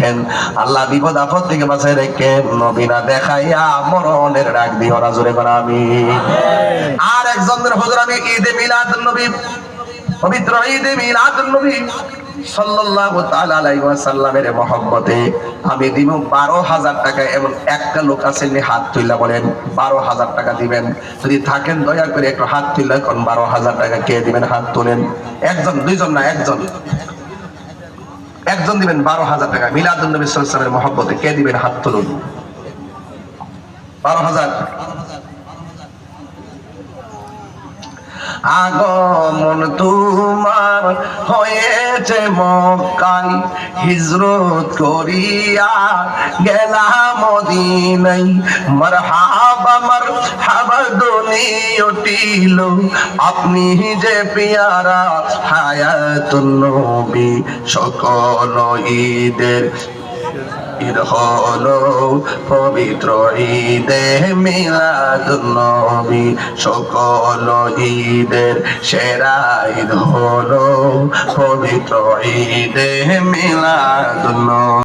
রাখেন, আল্লাহ বিপদ আপদ থেকে বাঁচায় রাখেন, নবী না দেখাইয়া মরণের ডাক দিও না, জোরে বলো আমিন। আর একজনের হুজুর আমি ঈদে মিলাদুন নবী, পবিত্র ঈদে মিলাদুন নবী সাল্লাল্লাহু তাআলা আলাইহি ওয়াসাল্লামের মহব্বতে আমি দিব 12,000 টাকা। এমন একটা লোক আছেন হাত তুইলা বলেন 12,000 টাকা দিবেন? যদি থাকেন দয়া করে একটু হাত তুইলা কোন 12,000 টাকা কে দিবেন? হাত তোলেন। একজন, দুইজন না, একজন, একজন দিবেন 12,000 টাকা মিলাদুন নবী সাল্লাল্লাহু আলাইহি ওয়াসাল্লামের মহব্বতে। কে দিবেন? হাত তুলুন। 12,000। আগমন তোমার হয়েছে মক্কায়, হিজরত করিয়া গেলাম মদিনায়। মারহাবা মারহাবা ধ্বনি উঠিল, আপনি যে পেয়ারা হায়াতুন নবী। সকল ঈদের ঈদ হলো পবিত্র ঈদে মিলাদুন নবী, সকল ঈদের সেরা ঈদ হলো পবিত্র ঈদে মিলাদুন নবী।